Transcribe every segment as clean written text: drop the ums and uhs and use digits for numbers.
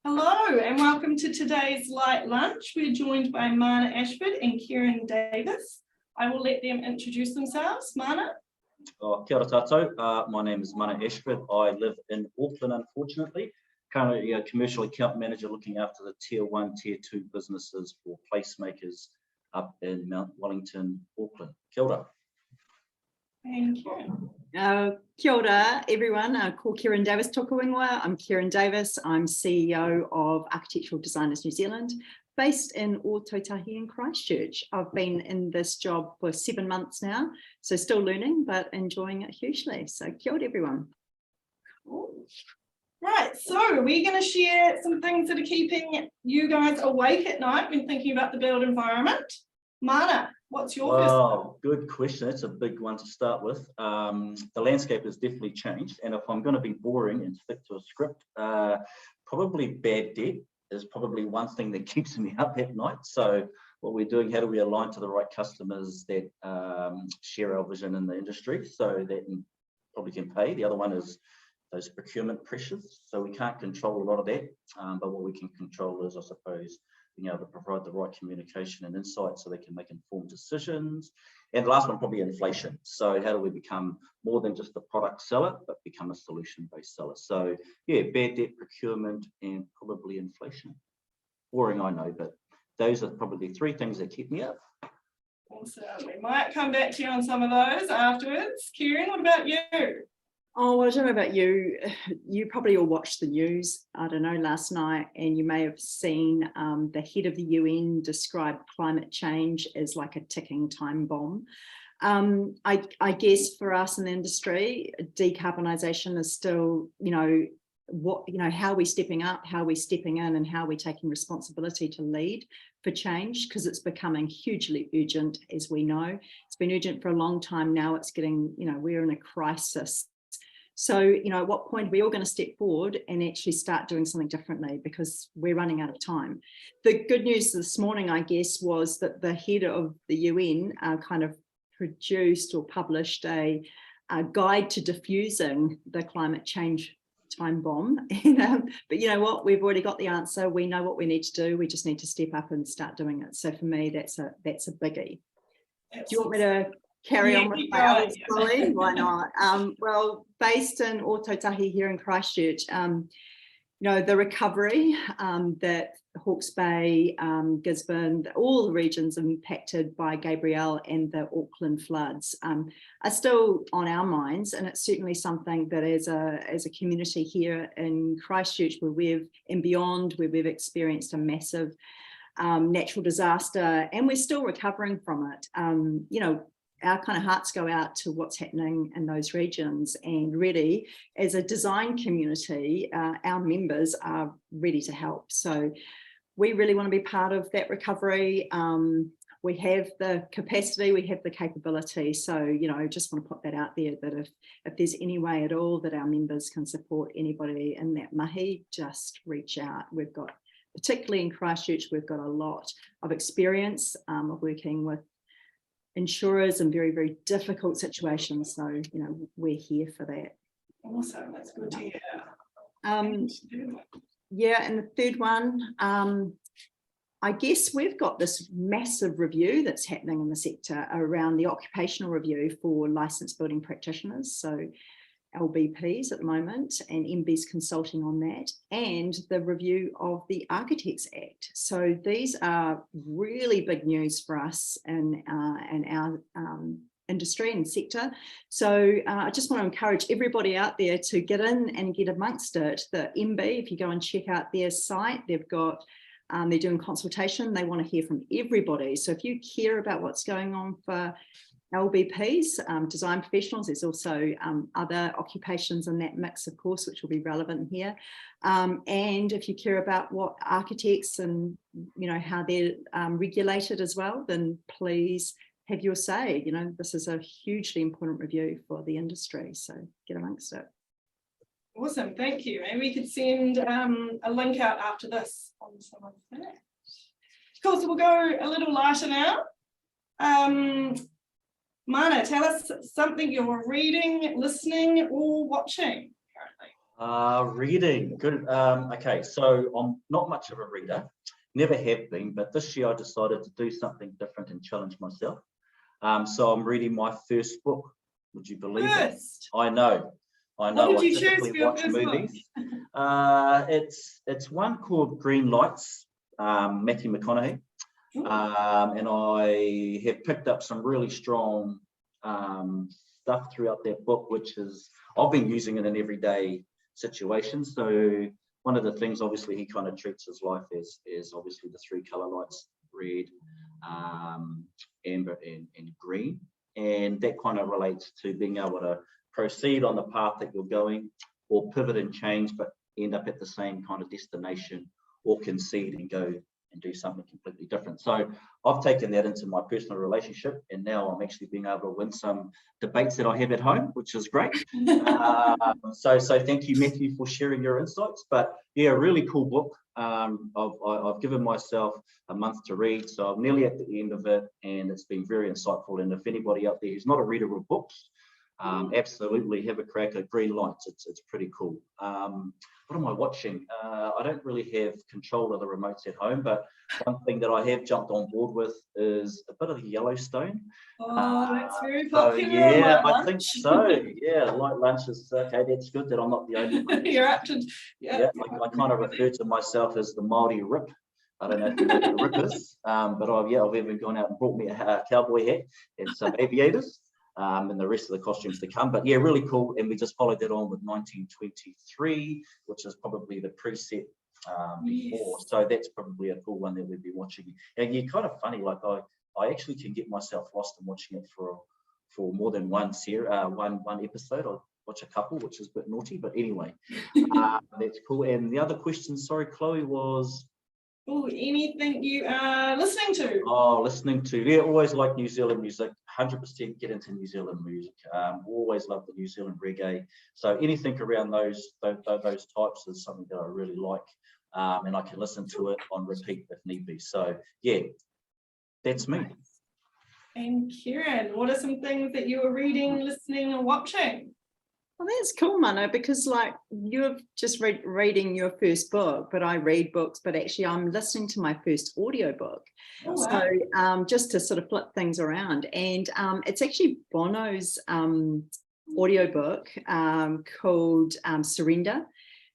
Hello and welcome to today's light lunch. We're joined by Mana Ashford and Keryn Davis. I will let them introduce themselves. Mana? Kia ora tātou. My name is Mana Ashford. I live in Auckland, unfortunately. Currently a commercial account manager looking after the Tier 1, Tier 2 businesses for placemakers up in Mount Wellington, Auckland. Kia ora. Thank you. Kia ora, everyone. Ko Keryn Davis tōku ingoa. I'm Keryn Davis. I'm CEO of Architectural Designers New Zealand, based in Ōtautahi in Christchurch. I've been in this job for 7 months now, so still learning, but enjoying it hugely. So kia ora, everyone. Cool. Right, so we're going to share some things that are keeping you guys awake at night when thinking about the built environment. Mana, what's your first? Oh, good question. That's a big one to start with. The landscape has definitely changed, and if I'm going to be boring and stick to a script, probably bad debt is probably one thing that keeps me up at night. So what we're doing, how do we align to the right customers that share our vision in the industry so that probably can pay. The other one is those procurement pressures. So we can't control a lot of that, but what we can control is, I suppose, being able to provide the right communication and insight so they can make informed decisions. And the last one, probably inflation. So how do we become more than just a product seller, but become a solution-based seller? So yeah, bad debt, procurement, and probably inflation. Boring, I know, but those are probably three things that keep me up. Awesome. We might come back to you on some of those afterwards. Keryn, what about you? Oh, well, I don't know about you. You probably all watched the news, I don't know, last night, and you may have seen the head of the UN describe climate change as like a ticking time bomb. I guess for us in the industry, decarbonisation is still, how are we stepping up, how are we stepping in, and how are we taking responsibility to lead for change, because it's becoming hugely urgent, as we know. It's been urgent for a long time now. It's getting, we're in a crisis. So, at what point are we all going to step forward and actually start doing something differently, because we're running out of time. The good news this morning, I guess, was that the head of the UN kind of produced or published a guide to diffusing the climate change time bomb. But you know what? We've already got the answer. We know what we need to do. We just need to step up and start doing it. So for me, that's a biggie. Do you want me to carry on with my other story? Why not? Well, based in Ōtautahi here in Christchurch, the recovery that Hawke's Bay, Gisborne, all the regions impacted by Gabrielle and the Auckland floods are still on our minds, and it's certainly something that as a community here in Christchurch, where we've experienced a massive natural disaster, and we're still recovering from it. Our kind of hearts go out to what's happening in those regions, and really, as a design community, our members are ready to help. So we really want to be part of that recovery. We have the capacity, we have the capability. So, just want to put that out there, that if there's any way at all that our members can support anybody in that mahi, just reach out. We've got, particularly in Christchurch, we've got a lot of experience of working with insurers in very, very difficult situations. So, we're here for that. Awesome, that's good to hear. Yeah, and the third one, I guess we've got this massive review that's happening in the sector around the occupational review for licensed building practitioners. So LBPs at the moment, and MB's consulting on that, and the review of the Architects Act. So these are really big news for us in our industry and sector. So I just want to encourage everybody out there to get in and get amongst it. The MB, if you go and check out their site, they've got they're doing consultation. They want to hear from everybody. So if you care about what's going on for LBPs, design professionals, there's also other occupations in that mix, of course, which will be relevant here. And if you care about what architects and how they're regulated as well, then please have your say. This is a hugely important review for the industry, so get amongst it. Awesome, thank you. And we could send a link out after this on some of that. Cool, so we'll go a little lighter now. Mana, tell us something you're reading, listening, or watching currently. Reading, good. Okay, so I'm not much of a reader, never have been, but this year I decided to do something different and challenge myself. So I'm reading my first book. Would you believe it? First. I know. What I did you choose typically for your watch first book? movies. It's one called Green Lights, Matthew McConaughey. Ooh. And I have picked up some really strong stuff throughout that book, which is, I've been using it in everyday situations. So one of the things, obviously, he kind of treats his life as obviously the three color lights, red, amber, and green. And that kind of relates to being able to proceed on the path that you're going, or pivot and change, but end up at the same kind of destination, or concede and go and do something completely different. So I've taken that into my personal relationship, and now I'm actually being able to win some debates that I have at home, which is great. So thank you, Matthew, for sharing your insights. But yeah, really cool book. I've given myself a month to read, so I'm nearly at the end of it, and it's been very insightful. And if anybody out there who's not a reader of books, absolutely have a crack at Green Lights. It's pretty cool. What am I watching? I don't really have control of the remotes at home, but one thing that I have jumped on board with is a bit of the Yellowstone. Oh, that's very So popular. yeah, on my I think lunch. so. Yeah, light lunch is okay. That's good that I'm not the only one. You're up to, Yeah, I kind of refer to myself as the Māori Rip. I don't know if you know what a rip is, but I've even gone out and brought me a cowboy hat and some aviators. And the rest of the costumes to come. But yeah, really cool. And we just followed that on with 1923, which is probably the preset before. Yes. So that's probably a cool one that we'd be watching. And you're kind of funny, like I actually can get myself lost in watching it for more than one episode. I'll watch a couple, which is a bit naughty, but anyway, that's cool. And the other question, sorry, Chloe, was... Oh, anything you are listening to? Oh, listening to, yeah, always like New Zealand music, 100% get into New Zealand music. Always love the New Zealand reggae. So anything around those types is something that I really like. And I can listen to it on repeat if need be. So yeah, that's me. And Keryn, what are some things that you are reading, listening, and watching? Well, that's cool, Mana, because like you're just reading your first book, but I read books, but actually I'm listening to my first audiobook. Oh, wow. So just to sort of flip things around. And it's actually Bono's audiobook called Surrender.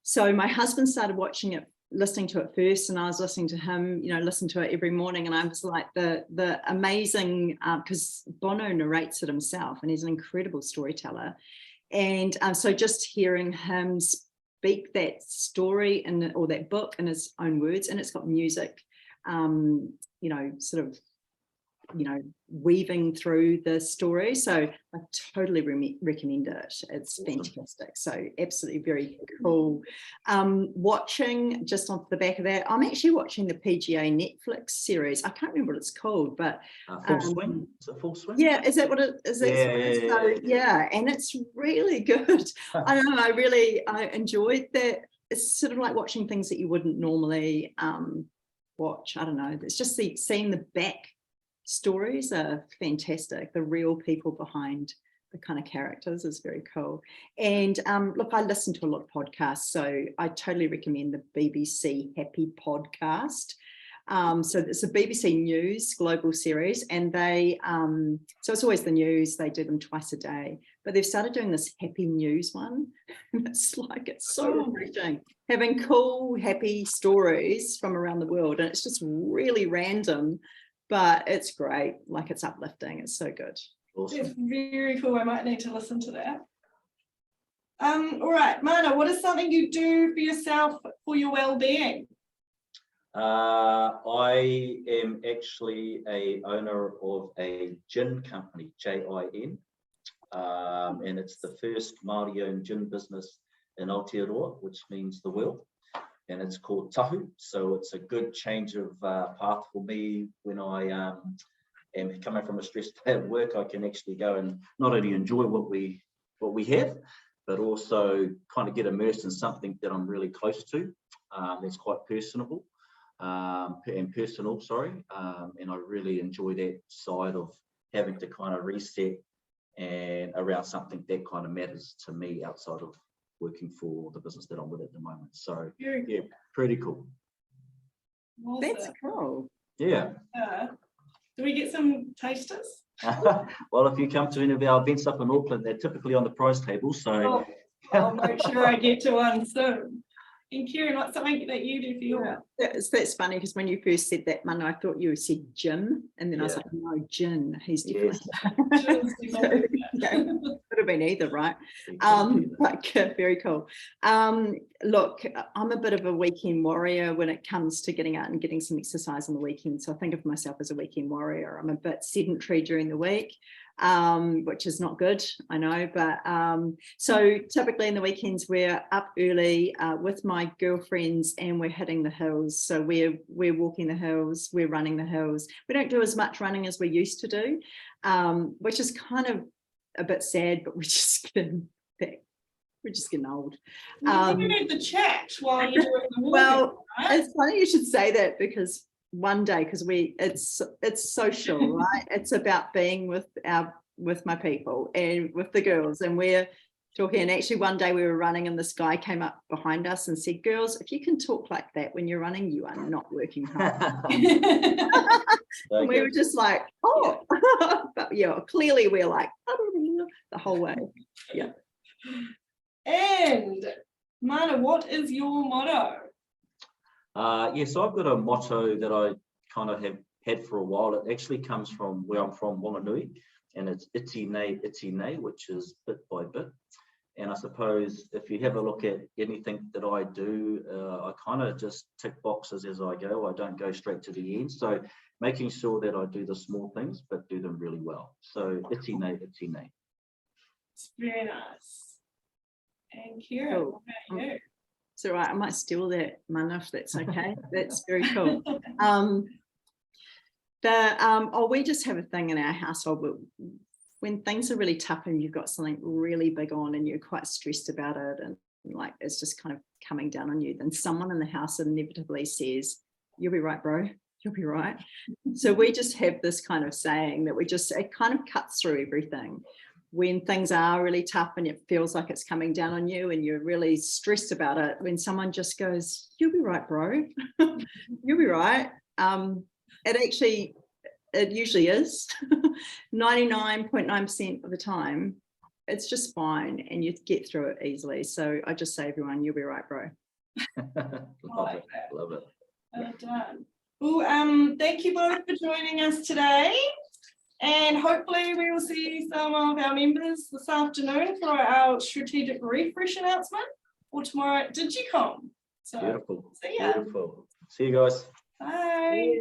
So my husband started watching it, listening to it first, and I was listening to him, listen to it every morning. And I was like the amazing, because Bono narrates it himself and he's an incredible storyteller. And so just hearing him speak that story or that book in his own words, and it's got music, sort of, weaving through the story. So I totally recommend it. It's fantastic. So absolutely very cool. Watching, just off the back of that, I'm actually watching the PGA Netflix series. I can't remember what it's called, but Full Swing. Is it Full Swing? Yeah, is that what it is? Yeah, and it's really good. I don't know, I enjoyed that. It's sort of like watching things that you wouldn't normally watch. I don't know, it's just seeing the back stories are fantastic. The real people behind the kind of characters is very cool. And look, I listen to a lot of podcasts, so I totally recommend the BBC Happy podcast. So it's a BBC News global series, and they so it's always the news. They do them twice a day, but they've started doing this Happy News one, and it's so refreshing, having cool, happy stories from around the world, and it's just really random, but it's great. Like, it's uplifting. It's so good. Awesome. It's very cool. I might need to listen to that. All right, Mana, what is something you do for yourself for your well-being? I am actually a owner of a gin company, J-I-N, and it's the first Māori-owned gin business in Aotearoa, which means the world, and it's called Tahu. So it's a good change of path for me when I am coming from a stressed day at work. I can actually go and not only enjoy what we have, but also kind of get immersed in something that I'm really close to. That's quite personal, and I really enjoy that side of having to kind of reset and around something that kind of matters to me outside of working for the business that I'm with at the moment. So Very yeah, pretty cool. cool. That's Awesome. cool. Yeah. Do we get some tasters? Well, if you come to any of our events up in Auckland, they're typically on the prize table. So Oh, I'll make sure I get to one soon. And Keryn, what's something that you do for your That's funny because when you first said that, Mana, I thought you said Jim, and then I was Yeah. like, no, Gin. He's different. Jim's different. Could have been either, right? Exactly. But very cool. Look, I'm a bit of a weekend warrior when it comes to getting out and getting some exercise on the weekend. So I think of myself as a weekend warrior. I'm a bit sedentary during the week, which is not good, I know. But so typically in the weekends, we're up early with my girlfriends and we're hitting the hills. So we're walking the hills, we're running the hills. We don't do as much running as we used to do, which is kind of a bit sad, but we're just getting old. You need the chat while you're doing the walking, Well, right? it's funny you should say that because one day, because it's social, right? It's about being with my people and with the girls, and we're talking. And actually, one day we were running, and this guy came up behind us and said, "Girls, if you can talk like that when you're running, you are not working hard." And we were just like, "Oh," but yeah, clearly we're like the whole way. Yeah. And Mana, what is your motto? Yeah, so I've got a motto that I kind of have had for a while. It actually comes from where I'm from, Wanganui, and it's iti nei, which is bit by bit. And I suppose if you have a look at anything that I do, I kind of just tick boxes as I go. I don't go straight to the end. So making sure that I do the small things, but do them really well. So iti nei, iti nei. It's very nice. And Keryn, Cool. what about you? It's all right. I might steal that, Mana, if that's okay. That's very cool. We just have a thing in our household, but when things are really tough and you've got something really big on and you're quite stressed about it and like it's just kind of coming down on you, then someone in the house inevitably says, "You'll be right, bro. You'll be right." So we just have this kind of saying that it kind of cuts through everything. When things are really tough and it feels like it's coming down on you and you're really stressed about it, when someone just goes, "You'll be right, bro. You'll be right." It usually is. 99.9% of the time, it's just fine and you get through it easily. So I just say, everyone, you'll be right, bro. Love it. Love it. Well done. Well, thank you both for joining us today. And hopefully we will see some of our members this afternoon for our strategic refresh announcement or tomorrow at DigiCon. So Beautiful. see ya. Beautiful. See you guys. Bye.